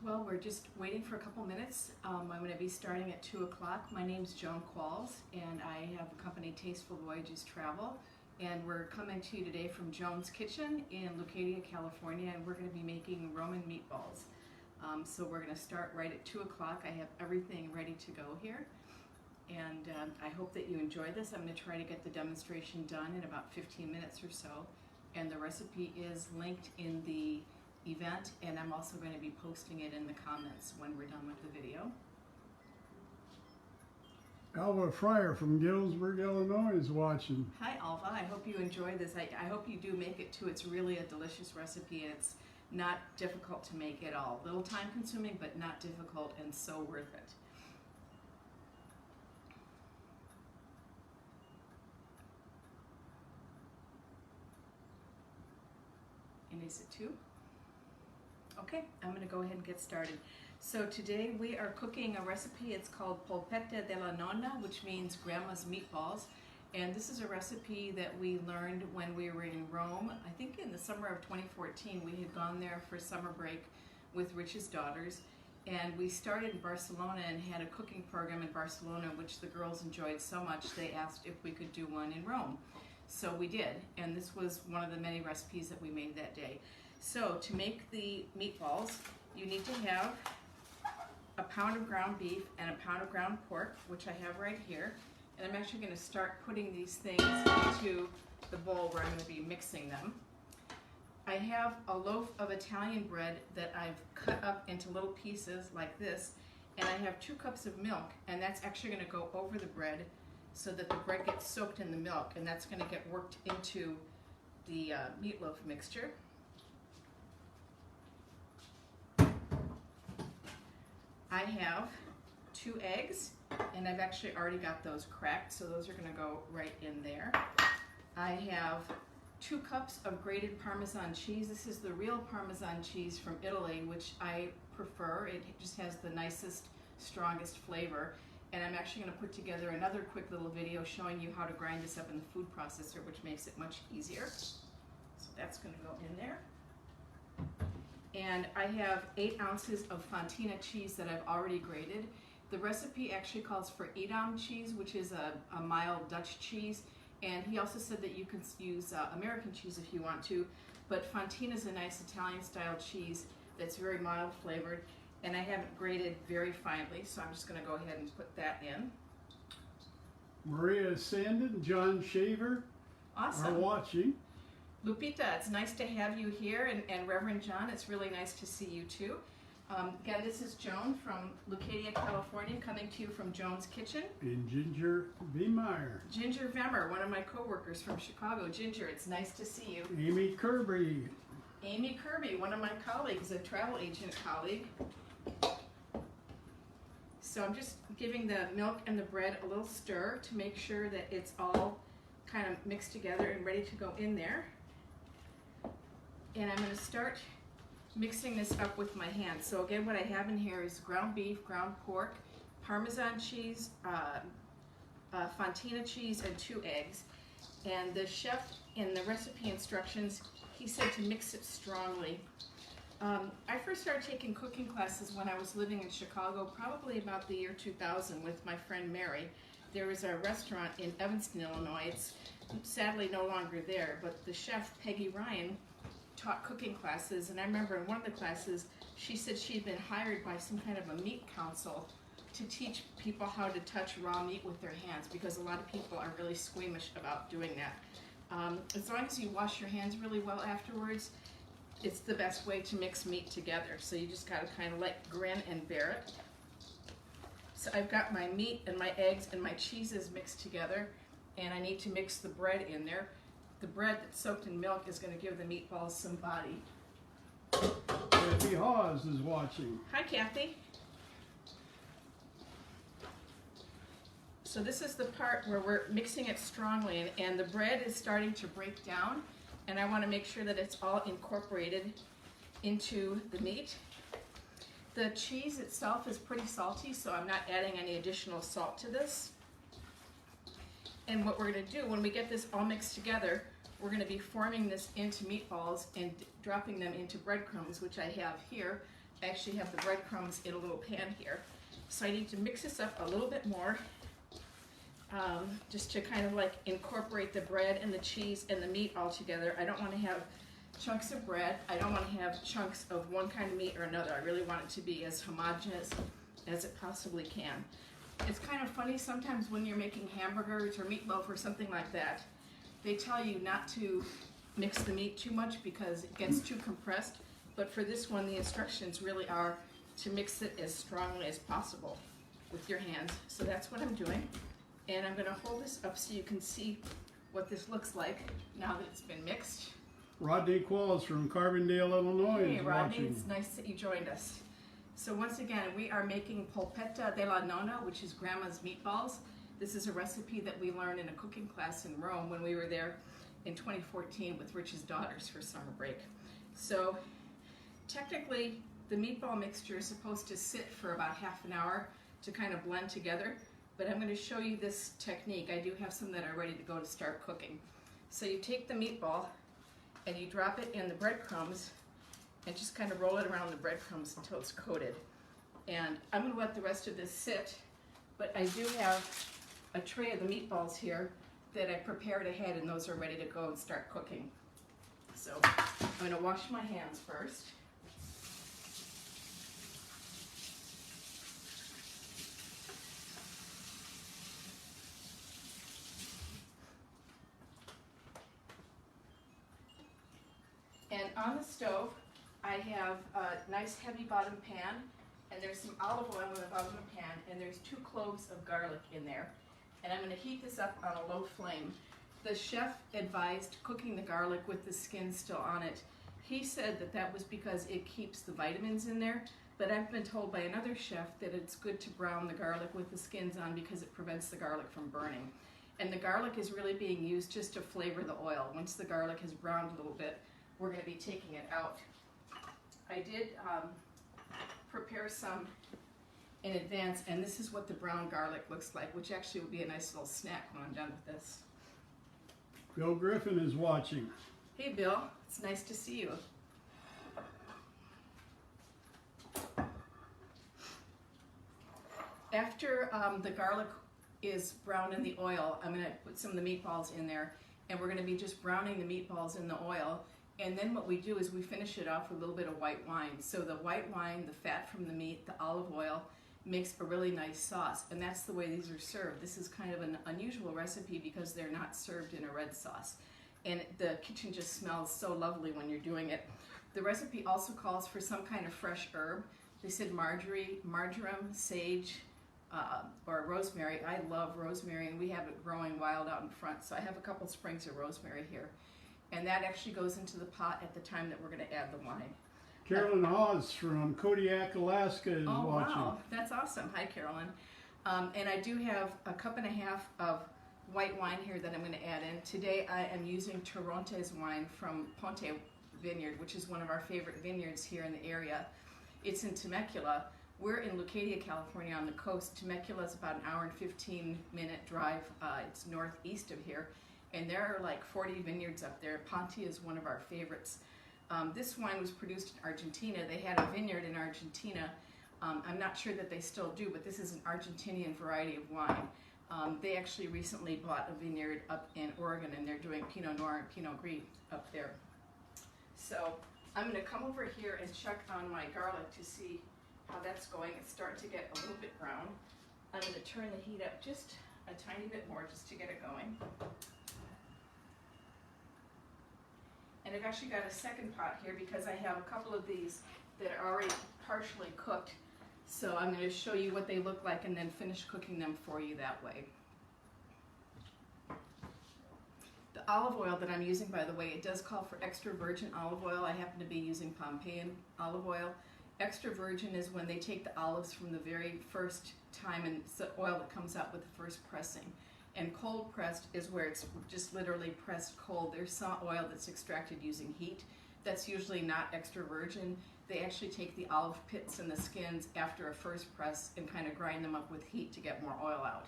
Well, we're just waiting for a couple minutes. I'm going to be starting at 2 o'clock. My name's Joan and I have a company, Tasteful Voyages Travel, and we're coming to you today from Joan's Kitchen in Lucadia, California, and we're going to be making Roman meatballs. So we're going to start right at 2 o'clock. I have everything ready to go here, and I hope that you enjoy this. I'm going to try to get the demonstration done in about 15 minutes or so, and the recipe is linked in the event, and I'm also going to be posting it in the comments when we're done with the video. Alva Fryer from Galesburg, Illinois is watching. Hi Alva, I hope you enjoy this. I hope you do make it too. It's really a delicious recipe, and it's not difficult to make at all. A little time consuming, but not difficult, and so worth it. And is it 2? Okay, I'm going to go ahead and get started. So today we are cooking a recipe. It's called Polpette della Nonna, which means Grandma's Meatballs. And this is a recipe that we learned when we were in Rome. I think in the summer of 2014, we had gone there for summer break with Rich's daughters. And we started in Barcelona and had a cooking program in Barcelona, which the girls enjoyed so much, they asked if we could do one in Rome. So we did, and this was one of the many recipes that we made that day. So to make the meatballs, you need to have a pound of ground beef and a pound of ground pork, which I have right here. And I'm actually going to start putting these things into the bowl where I'm going to be mixing them. I have a loaf of Italian bread that I've cut up into little pieces like this, and I have 2 cups of milk, and that's actually going to go over the bread so that the bread gets soaked in the milk, and that's going to get worked into the meatloaf mixture. I have 2 eggs, and I've actually already got those cracked, so those are going to go right in there. I have 2 cups of grated Parmesan cheese. This is the real Parmesan cheese from Italy, which I prefer. It just has the nicest, strongest flavor. And I'm actually going to put together another quick little video showing you how to grind this up in the food processor, which makes it much easier. So that's going to go in there. And I have 8 ounces of Fontina cheese that I've already grated. The recipe actually calls for Edam cheese, which is a mild Dutch cheese. And he also said that you can use American cheese if you want to, but Fontina is a nice Italian style cheese that's very mild flavored, and I have it grated very finely, so I'm just going to go ahead and put that in. Maria Sandin and John Shaver Awesome. are watching. Lupita, it's nice to have you here, and Reverend John, it's really nice to see you too. Again, this is Joan from Lucadia, California, coming to you from Joan's Kitchen. And Ginger Meyer. Ginger Vemmer, one of my co-workers from Chicago. Ginger, it's nice to see you. Amy Kirby. Amy Kirby, one of my colleagues, a travel agent colleague. So I'm just giving the milk and the bread a little stir to make sure that it's all kind of mixed together and ready to go in there. And I'm going to start mixing this up with my hands. So again, what I have in here is ground beef, ground pork, Parmesan cheese, Fontina cheese, and 2 eggs. And the chef in the recipe instructions, he said to mix it strongly. I first started taking cooking classes when I was living in Chicago, probably about the year 2000, with my friend Mary. There was a restaurant in Evanston, Illinois. It's sadly no longer there, but the chef, Peggy Ryan, taught cooking classes, and I remember in one of the classes she said she'd been hired by some kind of a meat council to teach people how to touch raw meat with their hands, because a lot of people are really squeamish about doing that. As long as you wash your hands really well afterwards, it's the best way to mix meat together. So you just got to kind of like grin and bear it. So I've got my meat and my eggs and my cheeses mixed together, and I need to mix the bread in there. The bread that's soaked in milk is going to give the meatballs some body. Kathy Hawes is watching. Hi, Kathy. So this is the part where we're mixing it strongly, and the bread is starting to break down, and I want to make sure that it's all incorporated into the meat. The cheese itself is pretty salty, so I'm not adding any additional salt to this. And what we're going to do when we get this all mixed together, we're going to be forming this into meatballs and dropping them into breadcrumbs, which I have here. I actually have the breadcrumbs in a little pan here. So I need to mix this up a little bit more, just to kind of like incorporate the bread and the cheese and the meat all together. I don't want to have chunks of bread. I don't want to have chunks of one kind of meat or another. I really want it to be as homogeneous as it possibly can. It's kind of funny sometimes when you're making hamburgers or meatloaf or something like that, they tell you not to mix the meat too much because it gets too compressed. But for this one, the instructions really are to mix it as strongly as possible with your hands. So that's what I'm doing. And I'm gonna hold this up so you can see what this looks like now that it's been mixed. Rodney Qualls from Carbondale, Illinois Hey is Rodney, watching. it's nice that you joined us. So once again, we are making Polpette de la Nonna, which is Grandma's meatballs. This is a recipe that we learned in a cooking class in Rome when we were there in 2014 with Rich's daughters for summer break. So technically, the meatball mixture is supposed to sit for about half an hour to kind of blend together, but I'm going to show you this technique. I do have some that are ready to go to start cooking. So you take the meatball and you drop it in the breadcrumbs and just kind of roll it around the breadcrumbs until it's coated. And I'm going to let the rest of this sit, but I do have a tray of the meatballs here that I prepared ahead, and those are ready to go and start cooking. So I'm going to wash my hands first. And on the stove, I have a nice heavy bottom pan, and there's some olive oil in the bottom of the pan, and there's 2 cloves of garlic in there. And I'm going to heat this up on a low flame. The chef advised cooking the garlic with the skin still on it. He said that that was because it keeps the vitamins in there, but I've been told by another chef that it's good to brown the garlic with the skins on because it prevents the garlic from burning. And the garlic is really being used just to flavor the oil. Once the garlic has browned a little bit, we're going to be taking it out. I did prepare some in advance, and this is what the brown garlic looks like, which actually will be a nice little snack when I'm done with this. Bill Griffin is watching. Hey Bill, it's nice to see you. After the garlic is browned in the oil, I'm going to put some of the meatballs in there, and we're going to be just browning the meatballs in the oil. And then what we do is we finish it off with a little bit of white wine. So the white wine, the fat from the meat, the olive oil, makes a really nice sauce. And that's the way these are served. This is kind of an unusual recipe because they're not served in a red sauce. And the kitchen just smells so lovely when you're doing it. The recipe also calls for some kind of fresh herb. They said marjoram, sage, or rosemary. I love rosemary, and we have it growing wild out in front. So I have a couple sprigs of rosemary here. And that actually goes into the pot at the time that we're going to add the wine. Carolyn Hawes from Kodiak, Alaska is watching. Wow, that's awesome. Hi, Carolyn. And I do have a 1.5 cups of white wine here that I'm going to add in. Today I am using Torontes wine from Ponte Vineyard, which is one of our favorite vineyards here in the area. It's in Temecula. We're in Leucadia, California on the coast. Temecula is about an hour and 15-minute drive. It's northeast of here. And there are like 40 vineyards up there. Ponte is one of our favorites. This wine was produced in Argentina. They had a vineyard in Argentina. I'm not sure that they still do, but this is an Argentinian variety of wine. They actually recently bought a vineyard up in Oregon, and they're doing Pinot Noir and Pinot Gris up there. So I'm going to come over here and check on my garlic to see how that's going. It's starting to get a little bit brown. I'm going to turn the heat up just a tiny bit more just to get it going. And I've actually got a second pot here because I have a couple of these that are already partially cooked. So I'm going to show you what they look like and then finish cooking them for you that way. The olive oil that I'm using, by the way, it does call for extra virgin olive oil. I happen to be using Pompeian olive oil. Extra virgin is when they take the olives from the very first time, and it's the oil that comes out with the first pressing. And cold pressed is where it's just literally pressed cold. There's some oil that's extracted using heat. That's usually not extra virgin. They actually take the olive pits and the skins after a first press and kind of grind them up with heat to get more oil out.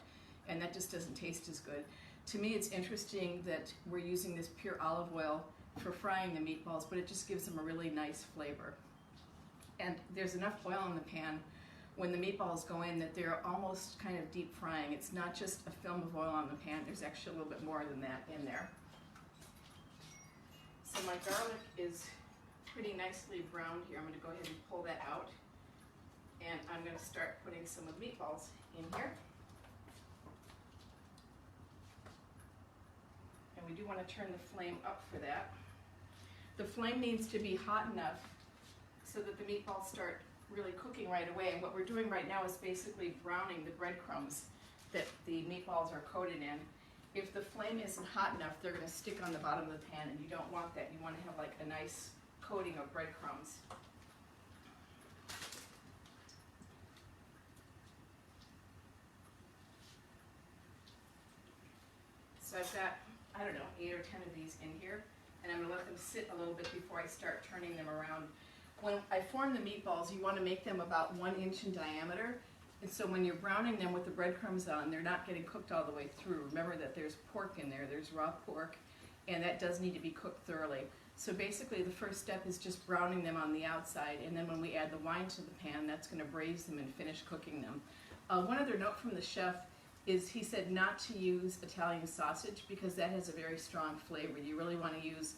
And that just doesn't taste as good. To me, it's interesting that we're using this pure olive oil for frying the meatballs, but it just gives them a really nice flavor. And there's enough oil in the pan when the meatballs go in that they're almost kind of deep frying. It's not just a film of oil on the pan, there's actually a little bit more than that in there. So my garlic is pretty nicely browned here. I'm going to go ahead and pull that out. And I'm going to start putting some of the meatballs in here. And we do want to turn the flame up for that. The flame needs to be hot enough so that the meatballs start really cooking right away. And what we're doing right now is basically browning the breadcrumbs that the meatballs are coated in. If the flame isn't hot enough, they're going to stick on the bottom of the pan, and you don't want that. You want to have like a nice coating of breadcrumbs. So I've got, I don't know, 8 or 10 of these in here, and I'm going to let them sit a little bit before I start turning them around. When I form the meatballs, you want to make them about 1 inch in diameter, and so when you're browning them with the breadcrumbs on, they're not getting cooked all the way through. Remember that there's pork in there, there's raw pork, and that does need to be cooked thoroughly. So basically the first step is just browning them on the outside, and then when we add the wine to the pan, that's going to braise them and finish cooking them. One other note from the chef is he said not to use Italian sausage because that has a very strong flavor. You really want to use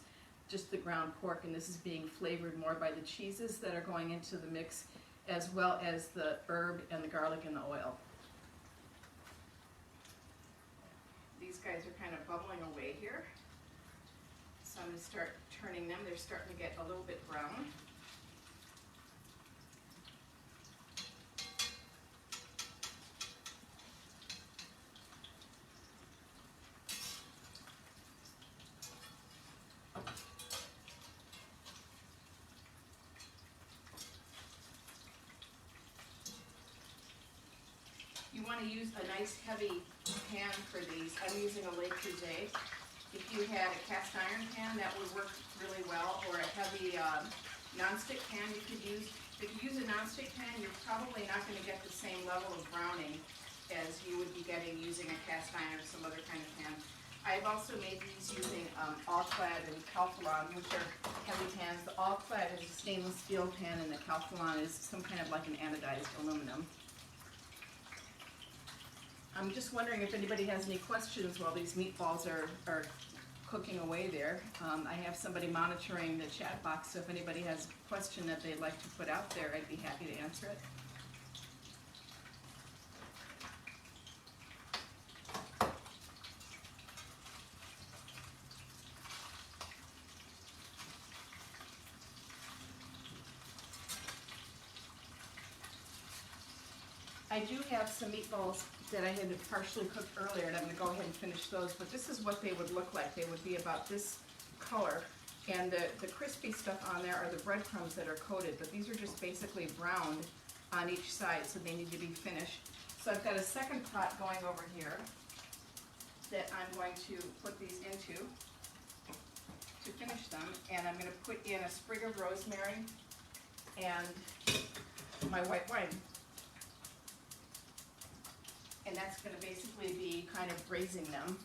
just the ground pork, and this is being flavored more by the cheeses that are going into the mix, as well as the herb and the garlic and the oil. These guys are kind of bubbling away here. So I'm going to start turning them. They're starting to get a little bit brown. You want to use a nice heavy pan for these. I'm using a Le Creuset. If you had a cast iron pan, that would work really well, or a heavy nonstick pan you could use. If you use a nonstick pan, you're probably not going to get the same level of browning as you would be getting using a cast iron or some other kind of pan. I've also made these using All-Clad and Calphalon, which are heavy pans. The All-Clad is a stainless steel pan, and the Calphalon is some kind of like an anodized aluminum. I'm just wondering if anybody has any questions while these meatballs are cooking away there. I have somebody monitoring the chat box, so if anybody has a question that they'd like to put out there, I'd be happy to answer it. I do have some meatballs that I had partially cooked earlier, and I'm going to go ahead and finish those, but this is what they would look like. They would be about this color, and the crispy stuff on there are the breadcrumbs that are coated, but these are just basically browned on each side, so they need to be finished. So I've got a second pot going over here that I'm going to put these into to finish them, and I'm going to put in a sprig of rosemary and my white wine. And that's going to basically be kind of braising them.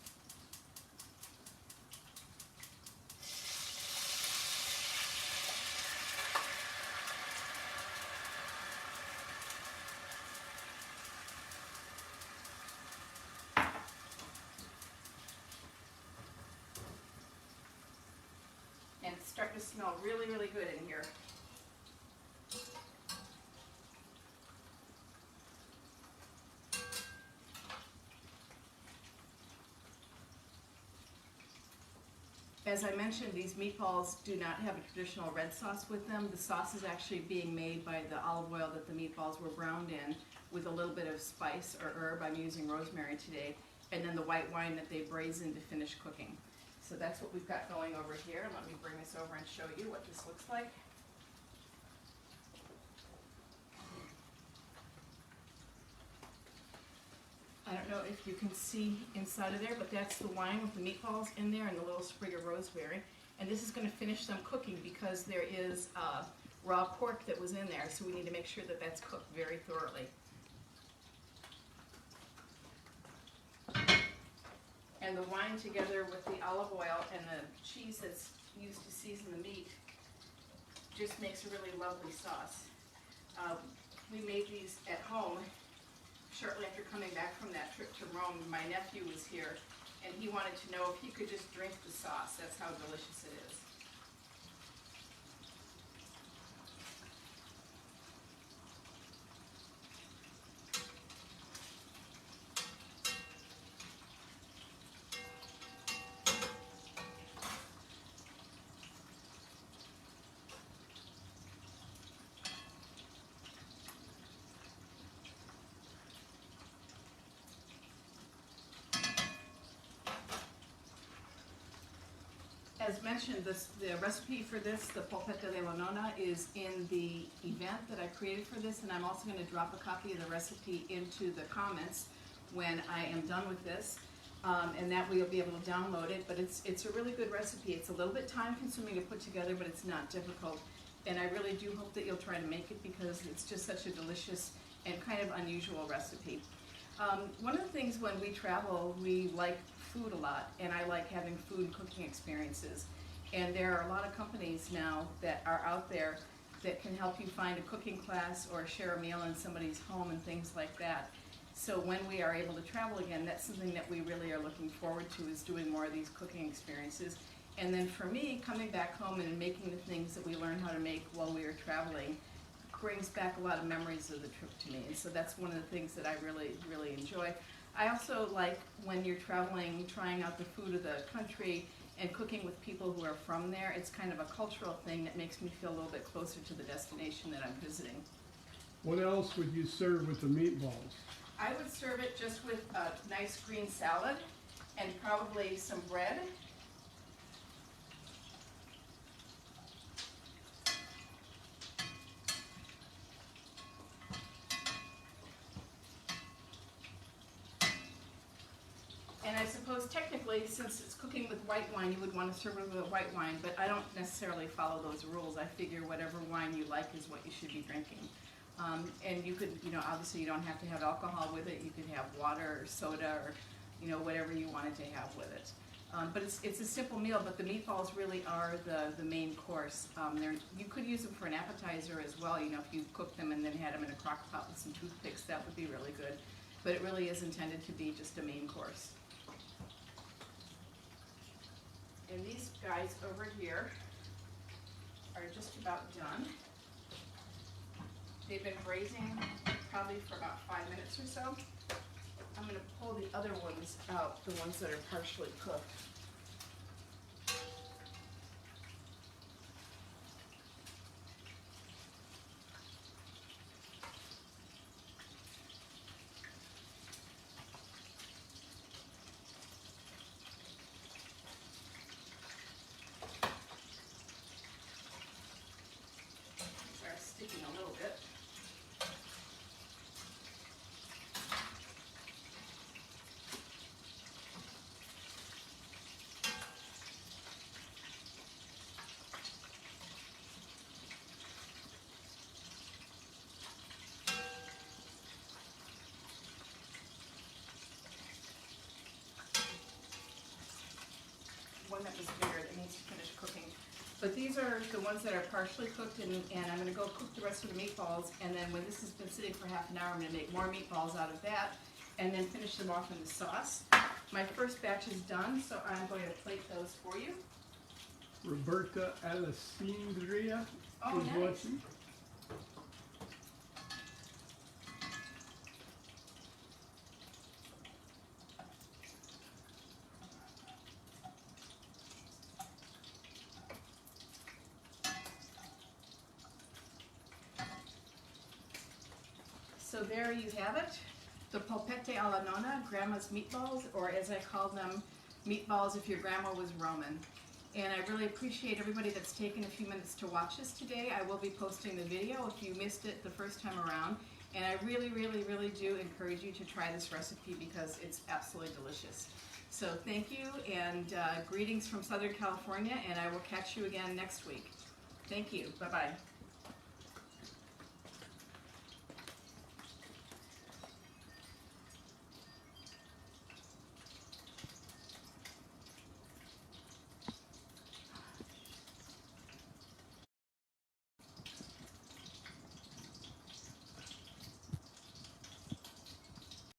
And it's starting to smell really, really good in here. As I mentioned, these meatballs do not have a traditional red sauce with them. The sauce is actually being made by the olive oil that the meatballs were browned in with a little bit of spice or herb. I'm using rosemary today. And then the white wine that they braise in to finish cooking. So that's what we've got going over here. Let me bring this over and show you what this looks like. I don't know if you can see inside of there, but that's the wine with the meatballs in there and the little sprig of rosemary. And this is going to finish them cooking because there is raw pork that was in there, so we need to make sure that that's cooked very thoroughly. And the wine together with the olive oil and the cheese that's used to season the meat just makes a really lovely sauce. we made these at home shortly after coming back from that trip to Rome. My nephew was here, and he wanted to know if he could just drink the sauce. That's how delicious it is. As mentioned, the recipe for this, the Polpette de la Nonna, is in the event that I created for this, and I'm also going to drop a copy of the recipe into the comments when I am done with this, and that way you'll be able to download it. But it's a really good recipe. It's a little bit time consuming to put together, but it's not difficult, and I really do hope that you'll try to make it because it's just such a delicious and kind of unusual recipe. One of the things when we travel, we like food a lot, and I like having food cooking experiences. And there are a lot of companies now that are out there that can help you find a cooking class or share a meal in somebody's home and things like that. So when we are able to travel again, that's something that we really are looking forward to, is doing more of these cooking experiences. And then for me, coming back home and making the things that we learned how to make while we were traveling brings back a lot of memories of the trip to me. And so that's one of the things that I really, really enjoy. I also like, when you're traveling, trying out the food of the country and cooking with people who are from there. It's kind of a cultural thing that makes me feel a little bit closer to the destination that I'm visiting. What else would you serve with the meatballs? I would serve it just with a nice green salad and probably some bread. And I suppose technically, since it's cooking with white wine, you would want to serve it with white wine, but I don't necessarily follow those rules. I figure whatever wine you like is what you should be drinking. And you could, obviously you don't have to have alcohol with it. You could have water or soda or, whatever you wanted to have with it. But it's a simple meal, but the meatballs really are the main course. You could use them for an appetizer as well, if you cooked them and then had them in a crock pot with some toothpicks, that would be really good. But it really is intended to be just a main course. And these guys over here are just about done. They've been braising probably for about 5 minutes or so. I'm going to pull the other ones out, the ones that are partially cooked. Sticking a little bit. One that was bigger that needs to finish cooking. But these are the ones that are partially cooked, and I'm going to go cook the rest of the meatballs, and then when this has been sitting for half an hour, I'm going to make more meatballs out of that, and then finish them off in the sauce. My first batch is done, so I'm going to plate those for you. Roberta Alessandria Oh, is nice. watching. So there you have it, the polpette alla nonna, Grandma's meatballs, or as I call them, meatballs if your grandma was Roman. And I really appreciate everybody that's taken a few minutes to watch this today. I will be posting the video if you missed it the first time around. And I really, really, really do encourage you to try this recipe because it's absolutely delicious. So thank you, and greetings from Southern California, and I will catch you again next week. Thank you. Bye-bye.